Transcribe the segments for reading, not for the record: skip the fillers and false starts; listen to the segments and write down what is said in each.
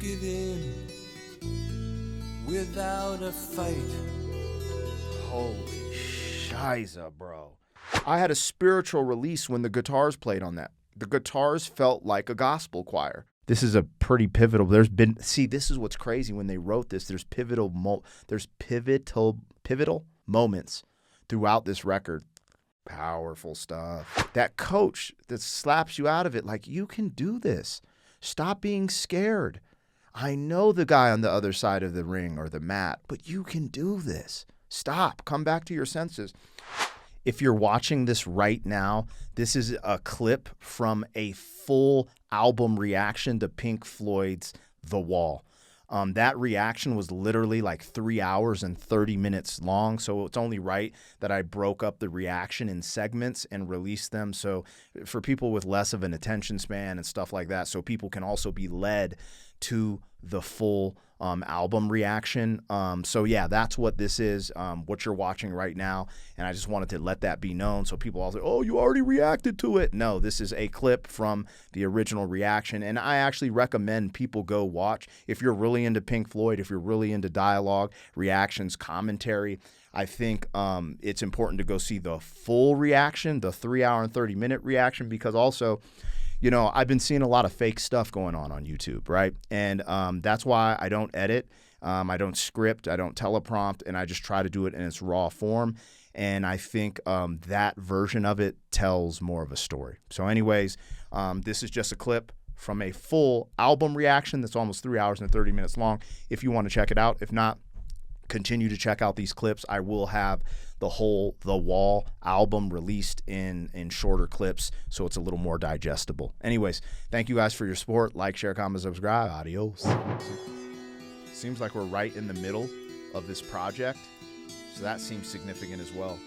give in without a fight. Holy shiza, bro. I had a spiritual release when the guitars played on that. The guitars felt like a gospel choir. This is a pretty pivotal. This is what's crazy when they wrote this. There's pivotal moments throughout this record. Powerful stuff. That coach that slaps you out of it like, you can do this. Stop being scared. I know the guy on the other side of the ring or the mat, but you can do this. Stop. Come back to your senses. If you're watching this right now, this is a clip from a full album reaction to Pink Floyd's The Wall. That reaction was literally like 3 hours and 30 minutes long, so it's only right that I broke up the reaction in segments and released them so for people with less of an attention span and stuff like that, so people can also be led to the full album reaction. So yeah, that's what this is, what you're watching right now, and I just wanted to let that be known so people all say, oh, you already reacted to it. No, this is a clip from the original reaction, and I actually recommend people go watch. If you're really into Pink Floyd, if you're really into dialogue, reactions, commentary, I think it's important to go see the full reaction, the 3 hour and 30-minute reaction, because also, you know, I've been seeing a lot of fake stuff going on YouTube, right? And that's why I don't edit, I don't script, I don't teleprompt, and I just try to do it in its raw form. And I think that version of it tells more of a story. So anyways, this is just a clip from a full album reaction that's almost 3 hours and 30 minutes long. If you want to check it out. If not, continue to check out these clips. I will have the whole The Wall album released in shorter clips, so it's a little more digestible. Anyways, thank you guys for your support. Like, share, comment, subscribe. Adios. Seems like we're right in the middle of this project, so that seems significant as well.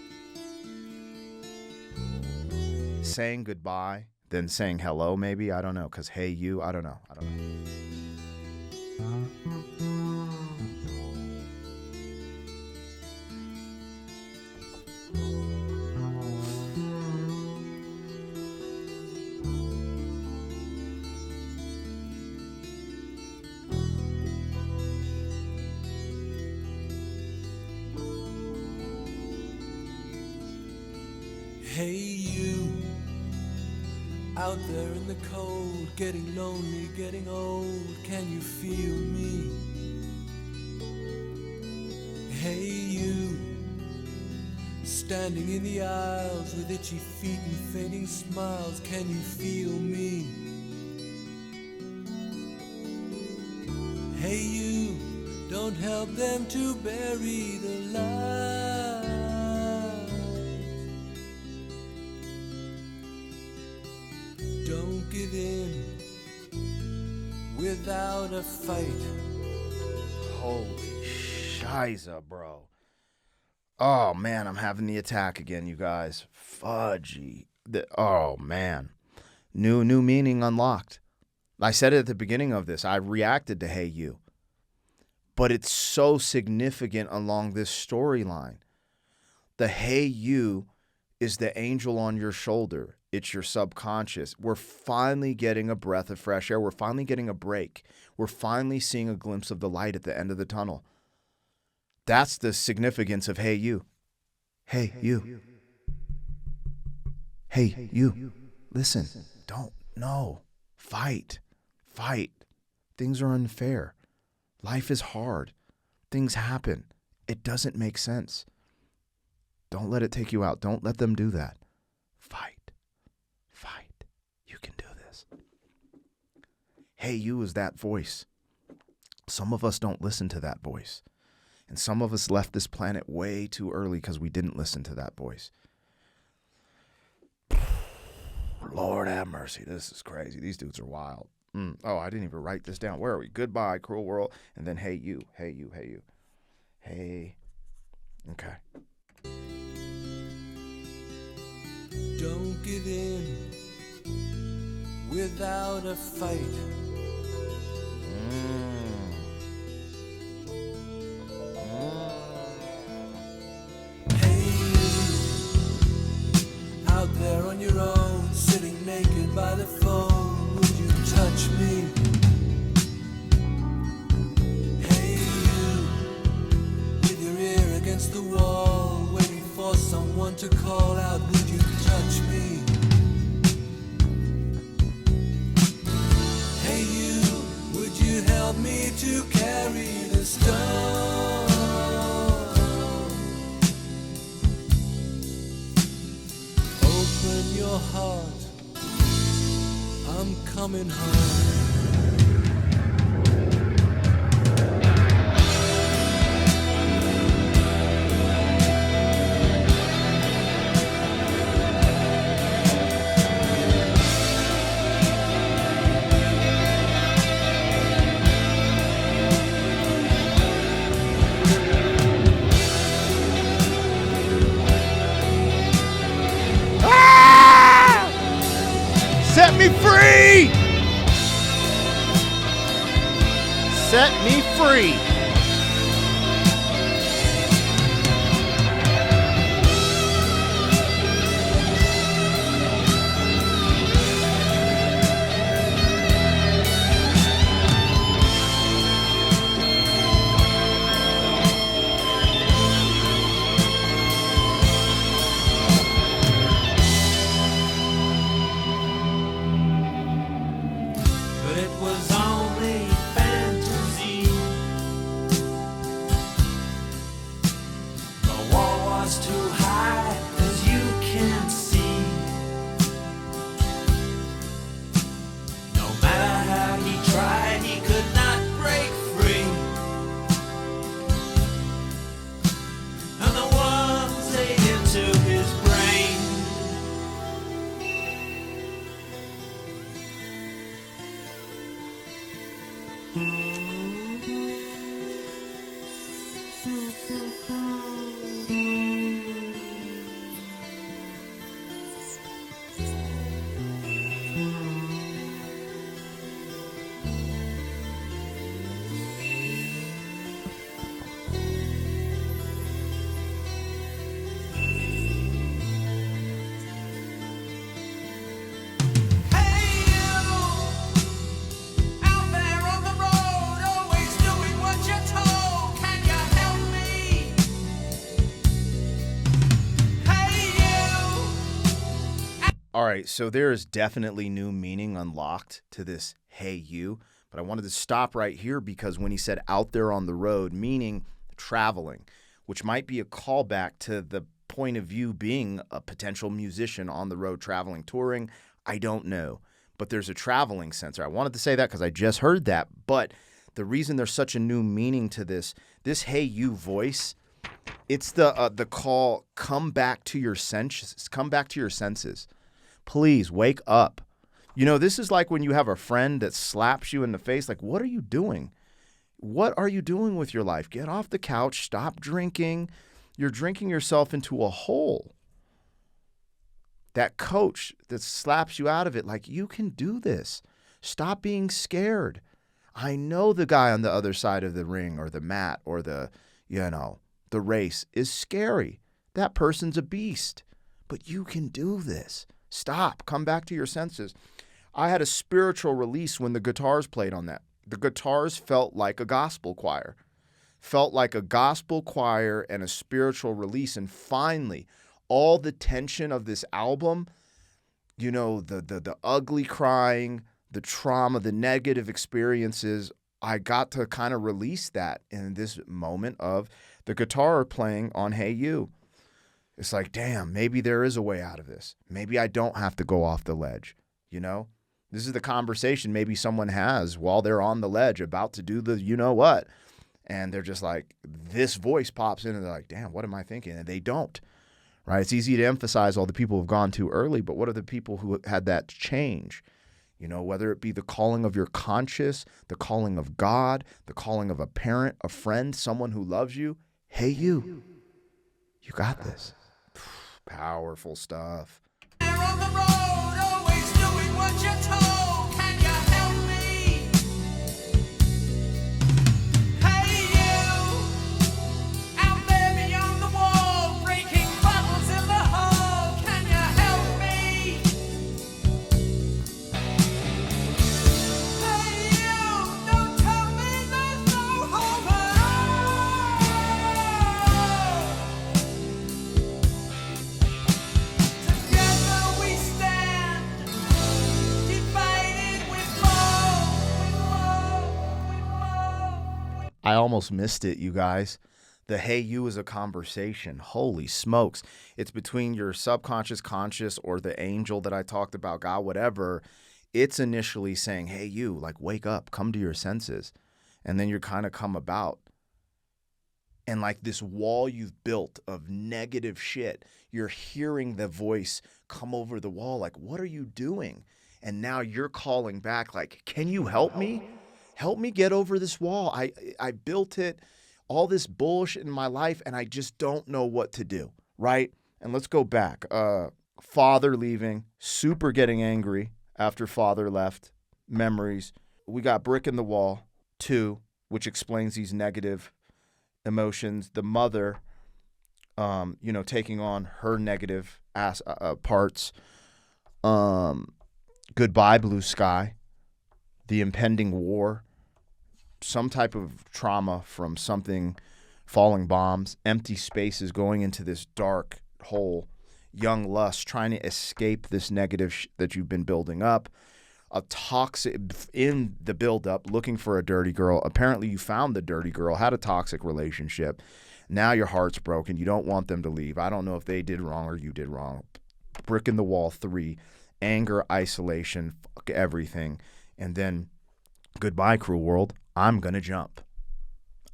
Saying goodbye, then saying hello, maybe. I don't know, because hey you, I don't know. Hey you, out there in the cold, getting lonely, getting old, can you feel me? Hey you, standing in the aisles with itchy feet and fading smiles, can you feel me? Hey you, don't help them to bury the light. Don't give in without a fight. Holy shiza, bro. Oh, man, I'm having the attack again, you guys. Fudgy. Oh, man. New meaning unlocked. I said it at the beginning of this. I reacted to Hey You. But it's so significant along this storyline. The Hey You is the angel on your shoulder. It's your subconscious. We're finally getting a breath of fresh air. We're finally getting a break. We're finally seeing a glimpse of the light at the end of the tunnel. That's the significance of Hey You. Hey you. Hey you. Listen. Don't. No. Fight. Things are unfair. Life is hard. Things happen. It doesn't make sense. Don't let it take you out. Don't let them do that. Fight. You can do this. Hey You is that voice. Some of us don't listen to that voice. And some of us left this planet way too early because we didn't listen to that voice. Lord have mercy. This is crazy. These dudes are wild. Oh, I didn't even write this down. Where are we? Goodbye, cruel world. And then Hey You. Hey. Okay. Don't give in without a fight. Hey you, out there on your own, sitting naked by the phone, would you touch me? to call out, would you touch me? Hey you, would you help me to carry the stone? Open your heart, I'm coming home. Set me free! Set me free! All right, so there is definitely new meaning unlocked to this "Hey You," but I wanted to stop right here because when he said "out there on the road," meaning traveling, which might be a callback to the point of view being a potential musician on the road traveling, touring, I don't know. But there's a traveling sense. I wanted to say that because I just heard that, but the reason there's such a new meaning to this "Hey You" voice, it's the call, come back to your senses, come back to your senses. Please wake up. You know, this is like when you have a friend that slaps you in the face. Like, what are you doing? What are you doing with your life? Get off the couch. Stop drinking. You're drinking yourself into a hole. That coach that slaps you out of it, like, you can do this. Stop being scared. I know the guy on the other side of the ring or the mat or the race is scary. That person's a beast. But you can do this. Stop. Come back to your senses. I had a spiritual release when the guitars played on that. The guitars felt like a gospel choir. Felt like a gospel choir and a spiritual release. And finally, all the tension of this album, you know, the ugly crying, the trauma, the negative experiences, I got to kind of release that in this moment of the guitar playing on "Hey You." It's like, damn, maybe there is a way out of this. Maybe I don't have to go off the ledge, you know? This is the conversation maybe someone has while they're on the ledge about to do the you-know-what. And they're just like, this voice pops in and they're like, damn, what am I thinking? And they don't, right? It's easy to emphasize all the people who've gone too early, but what are the people who had that change? You know, whether it be the calling of your conscience, the calling of God, the calling of a parent, a friend, someone who loves you. Hey, you got this. Powerful stuff. On the road, always doing what you're told. Can you help me? Hey you, out there beyond the wall, breaking bottles in the hall. Can you help me? Hey you, don't tell me there's no hope at all. I almost missed it, you guys. The hey you is a conversation. Holy smokes. It's between your subconscious, conscious, or the angel that I talked about, God, whatever. It's initially saying, hey you, like wake up, come to your senses. And then you're kind of come about. And like this wall you've built of negative shit, you're hearing the voice come over the wall. Like, what are you doing? And now you're calling back like, can you help me? Help me get over this wall. I built it, all this bullshit in my life, and I just don't know what to do, right? And let's go back. Father leaving, super getting angry after father left, memories. We got brick in the wall, 2, which explains these negative emotions. The mother, taking on her negative parts. Goodbye, blue sky. The impending war. Some type of trauma from something, falling bombs, empty spaces, going into this dark hole, young lust, trying to escape this negative that you've been building up, a toxic, in the buildup, looking for a dirty girl. Apparently you found the dirty girl, had a toxic relationship. Now your heart's broken. You don't want them to leave. I don't know if they did wrong or you did wrong. Brick in the wall, 3, anger, isolation, fuck everything. And then goodbye, cruel world. I'm going to jump.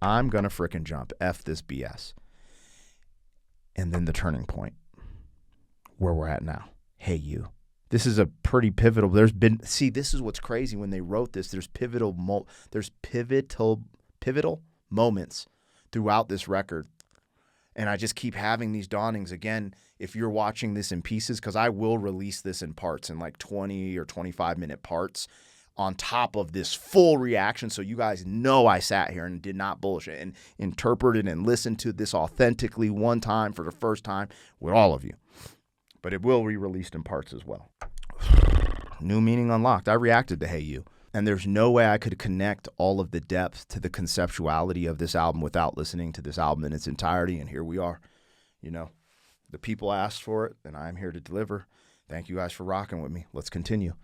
I'm going to frickin' jump. F this BS. And then the turning point where we're at now. Hey, you. This is a pretty pivotal. This is what's crazy when they wrote this. There's pivotal moments throughout this record. And I just keep having these dawnings. Again, if you're watching this in pieces, because I will release this in parts, in like 20 or 25-minute parts, on top of this full reaction, so you guys know I sat here and did not bullshit and interpreted and listened to this authentically one time for the first time with all of you. But it will be released in parts as well. New meaning unlocked. I reacted to Hey You. And there's no way I could connect all of the depth to the conceptuality of this album without listening to this album in its entirety. And here we are. The people asked for it, and I'm here to deliver. Thank you guys for rocking with me. Let's continue.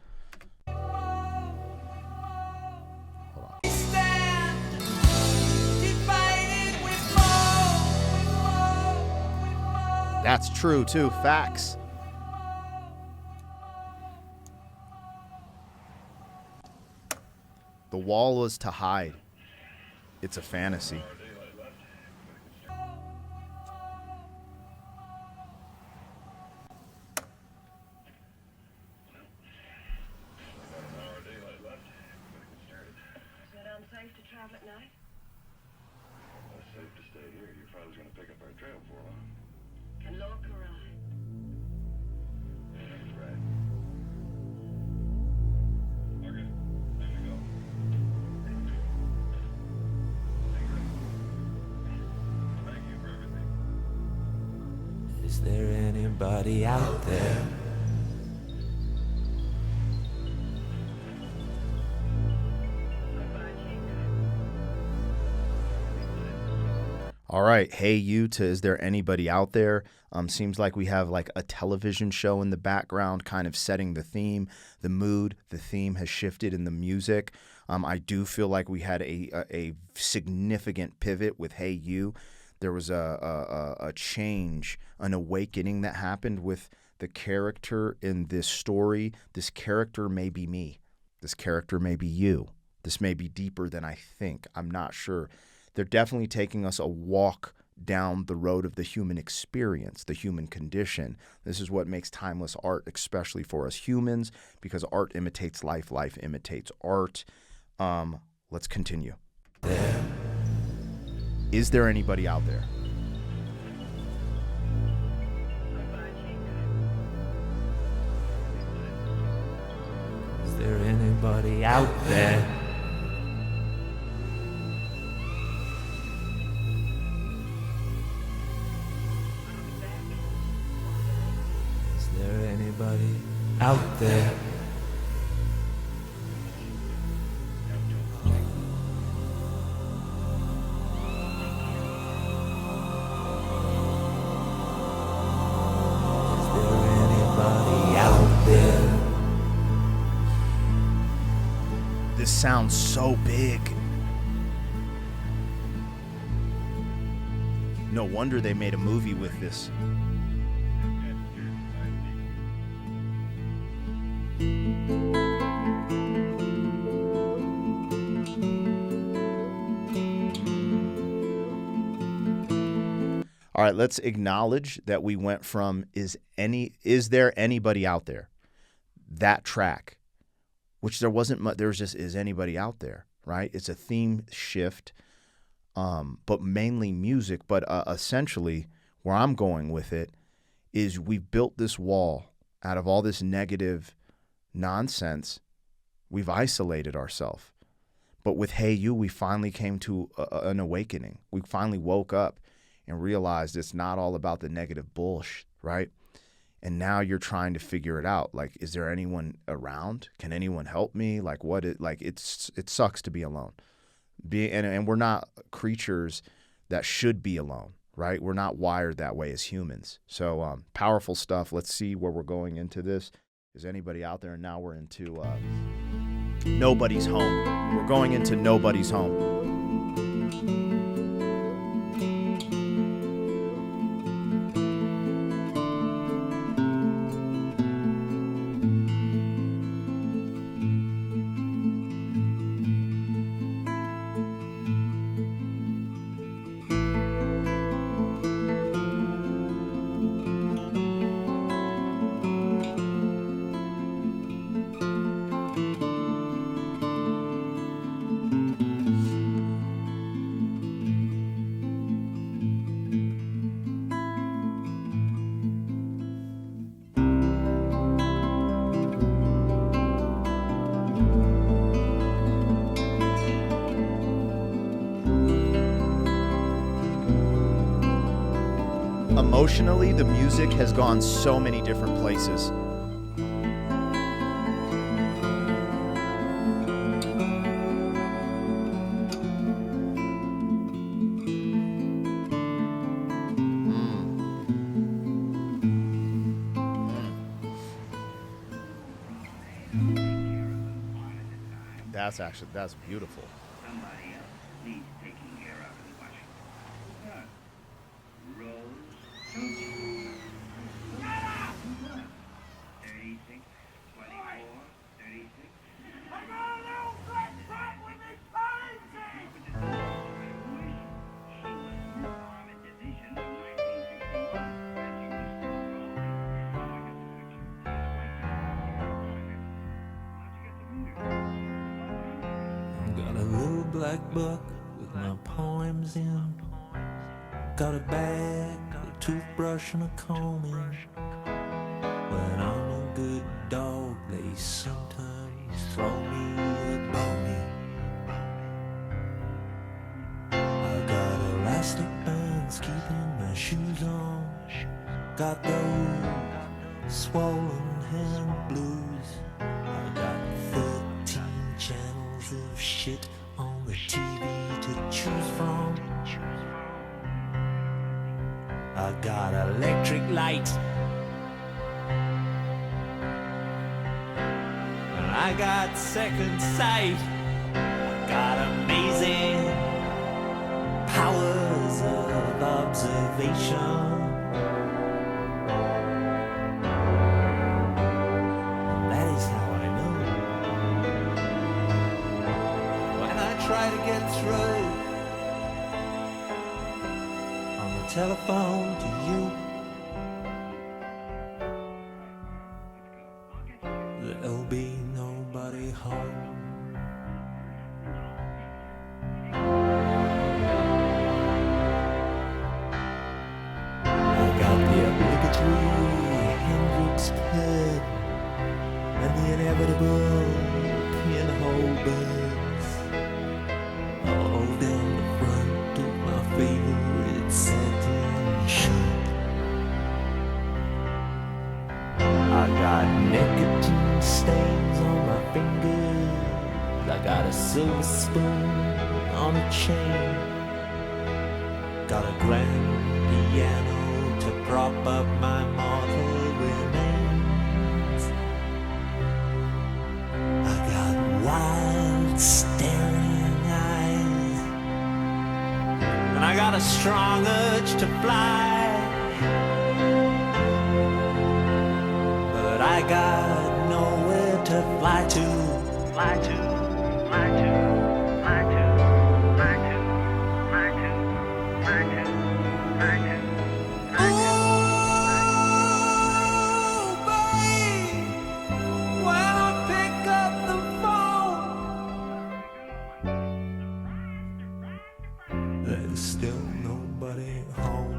That's true, too. Facts. The wall is to hide. It's a fantasy. Is there anybody out there? All right, hey you to Is There Anybody Out There? Seems like we have like a television show in the background kind of setting the theme, the mood. The theme has shifted in the music. I do feel like we had a significant pivot with Hey You. There was a change, an awakening that happened with the character in this story. This character may be me. This character may be you. This may be deeper than I think. I'm not sure. They're definitely taking us a walk down the road of the human experience, the human condition. This is what makes timeless art, especially for us humans, because art imitates life, life imitates art. Let's continue. Is there anybody out there? Is there anybody out there? Is there anybody out there? This sounds so big. No wonder they made a movie with this. All right, let's acknowledge that we went from is there anybody out there? That track, which there wasn't much, there was just is anybody out there, right? It's a theme shift, but mainly music. But essentially, where I'm going with it is we've built this wall out of all this negative nonsense. We've isolated ourselves. But with Hey You, we finally came to an awakening. We finally woke up and realized it's not all about the negative bullshit, right? And now you're trying to figure it out. Like, is there anyone around? Can anyone help me? Like, it sucks to be alone. And we're not creatures that should be alone, right? We're not wired that way as humans. So powerful stuff. Let's see where we're going into this. Is anybody out there? And now we're into Nobody's Home. We're going into Nobody's Home. Emotionally, the music has gone so many different places. That's beautiful. Somebody else needs taking care of in Washington. Rose, don't you? 36, 24, 36. I got a little black truck with me crazy! She was in the Army Division of 1961, and she was still rolling. Got a little black book with my poems in. Got a bag, a toothbrush and a comb in. When I'm a good dog, they sometimes throw me a bone. I got elastic bands keeping my shoes on. Got those swollen hand blues. I got 13 channels of shit on the TV to choose from. I got electric light, and I got second sight. I got amazing powers of observation. That is how I know when I try to get through on the telephone to you. There'll be nobody home. I got the obligatory Hendrix pen and the inevitable pinhole buns all down the front of my favorite satin shirt. I got nicotine stains on my fingers. I got a silver spoon on a chain. Got a grand piano to prop up my mortal remains. I got wild staring eyes, and I got got a strong urge to fly, but I got nowhere to fly to. Fly to, fly to, fly to, fly to, fly to, fly to, fly to. Ooh, babe, when I pick up the phone, there's still nobody home.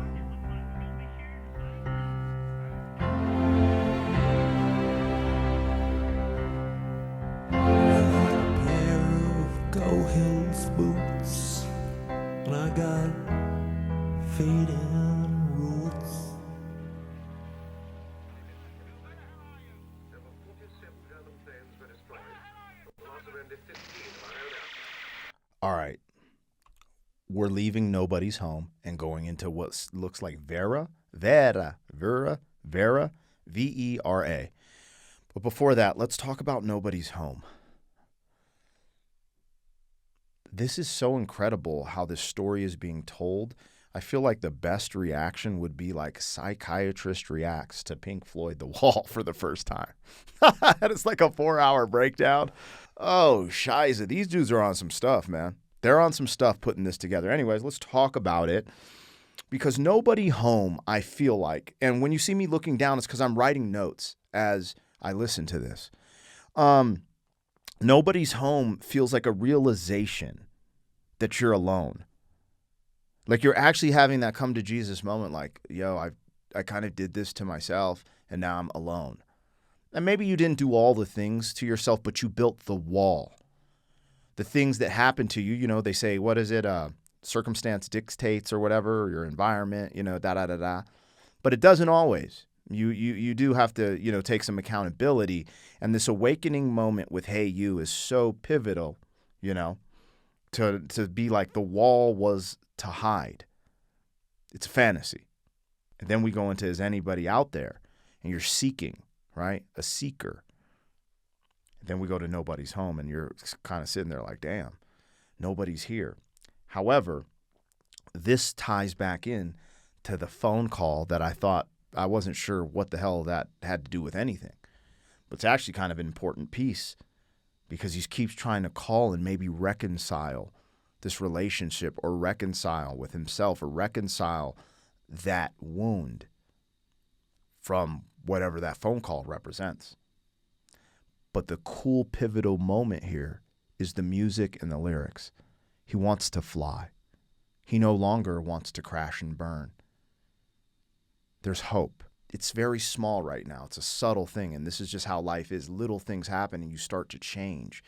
Hills boots, and I got fading roots. There were 47 German planes were destroyed. The loss of only 15 of our own aircraft. All right. We're leaving nobody's home and going into what looks like Vera, Vera, V-E-R-A. But before that, let's talk about nobody's home. This is so incredible how this story is being told. I feel like the best reaction would be like psychiatrist reacts to Pink Floyd The Wall for the first time. It's like a 4-hour breakdown. Oh, shiza. These dudes are on some stuff, man. They're on some stuff putting this together. Anyways, let's talk about it. Because nobody home, I feel like, and when you see me looking down, it's because I'm writing notes as I listen to this. Nobody's home feels like a realization that you're alone. Like you're actually having that come to Jesus moment like, yo, I kind of did this to myself and now I'm alone. And maybe you didn't do all the things to yourself, but you built the wall. The things that happen to you, they say, what is it? Circumstance dictates or whatever, or your environment, da-da-da-da. But it doesn't always. You do have to, take some accountability. And this awakening moment with Hey You is so pivotal, to be like the wall was to hide. It's a fantasy. And then we go into is anybody out there? And you're seeking, right? A seeker. And then we go to nobody's home and you're kind of sitting there like, damn, nobody's here. However, this ties back in to the phone call that I wasn't sure what the hell that had to do with anything. But it's actually kind of an important piece because he keeps trying to call and maybe reconcile this relationship or reconcile with himself or reconcile that wound from whatever that phone call represents. But the cool pivotal moment here is the music and the lyrics. He wants to fly. He no longer wants to crash and burn. There's hope. It's very small right now. It's a subtle thing, and this is just how life is. Little things happen, and you start to change.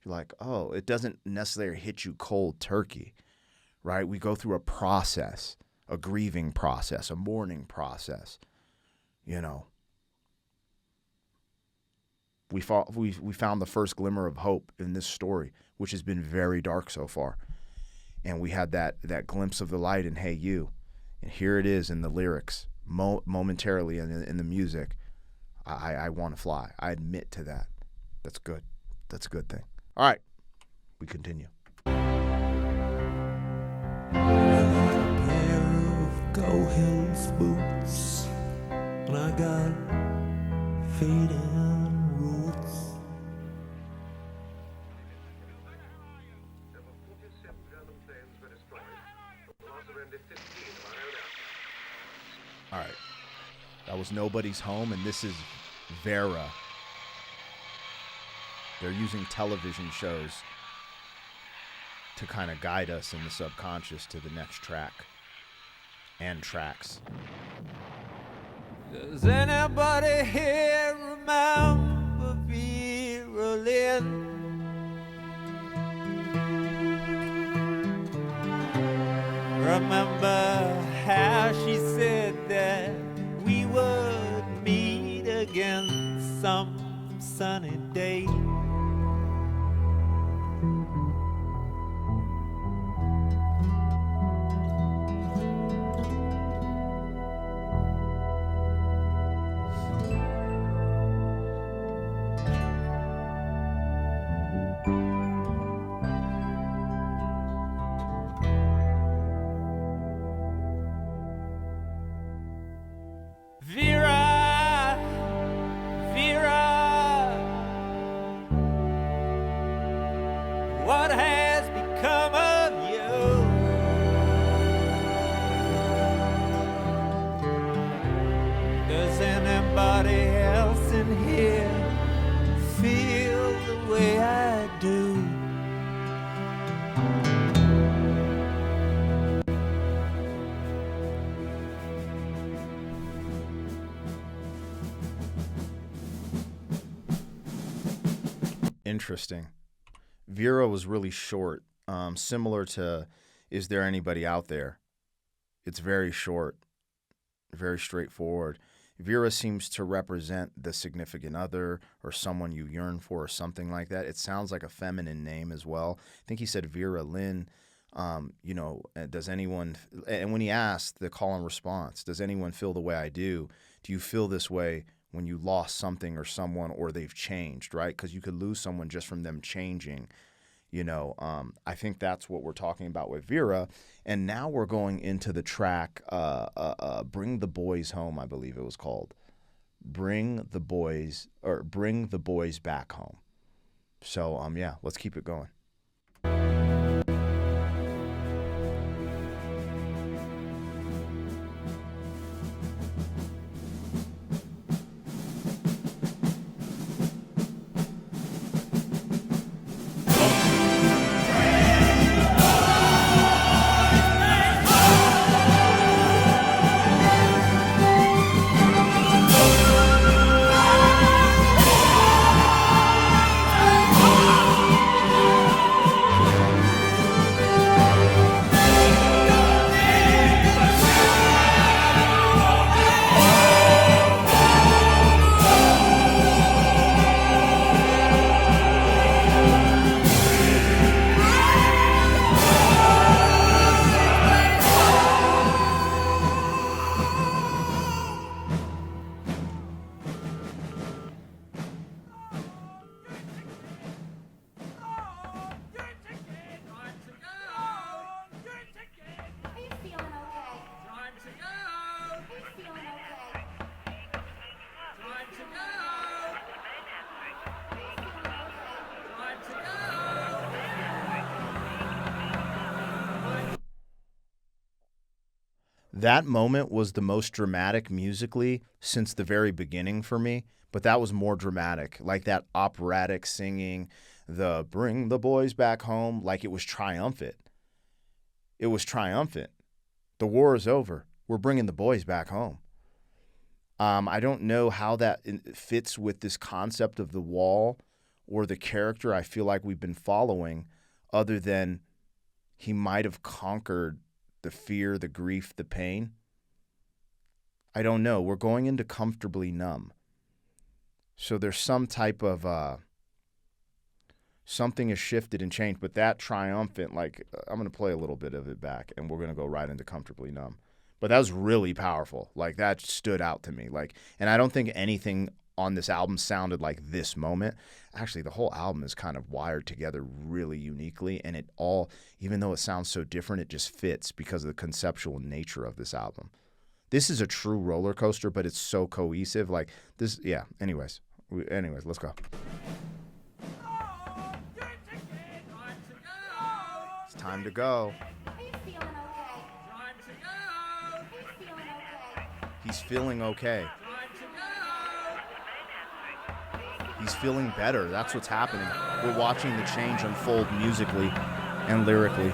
You're like, oh, it doesn't necessarily hit you cold turkey, right? We go through a process, a grieving process, a mourning process, We found the first glimmer of hope in this story, which has been very dark so far. And we had that glimpse of the light in Hey You. And here it is in the lyrics, momentarily in the music. I want to fly. I admit to that. That's good. That's a good thing. All right, we continue. A pair of Go Hills boots, and I got fading roots. There were 47 German planes were destroyed. The loss of only 15 of our own aircraft. All right, that was Nobody's Home, and this is Vera. They're using television shows to kind of guide us in the subconscious to the next track and tracks. Does anybody here remember Vera Lynn? Remember how she said that we would meet again some sunny day? What has become of you? Does anybody else in here feel the way I do? Interesting. Vera was really short, similar to Is There Anybody Out There? It's very short, very straightforward. Vera seems to represent the significant other or someone you yearn for or something like that. It sounds like a feminine name as well. I think he said Vera Lynn. Does anyone, and when he asked the call and response, does anyone feel the way I do? Do you feel this way when you lost something or someone or they've changed, right? Because you could lose someone just from them changing. I think that's what we're talking about with Vera. And now we're going into the track, Bring the Boys Home, I believe it was called. Bring the Boys Back Home. So, yeah, let's keep it going. That moment was the most dramatic musically since the very beginning for me, but that was more dramatic, like that operatic singing, the bring the boys back home, like it was triumphant. It was triumphant. The war is over. We're bringing the boys back home. I don't know how that fits with this concept of the wall or the character I feel like we've been following, other than he might have conquered the fear, the grief, the pain. I don't know. We're going into Comfortably Numb. So there's some type of, something has shifted and changed, but that triumphant, like, I'm going to play a little bit of it back and we're going to go right into Comfortably Numb. But that was really powerful. Like, that stood out to me. Like, and I don't think anything on this album sounded like this moment. Actually, the whole album is kind of wired together really uniquely, and it all, even though it sounds so different, it just fits because of the conceptual nature of this album. This is a true roller coaster, but it's so cohesive. Like this, yeah. Anyways, let's go. It's time to go. Are you feeling okay? Time to go. Are you feeling okay? He's feeling okay. He's feeling better. That's what's happening. We're watching the change unfold musically and lyrically.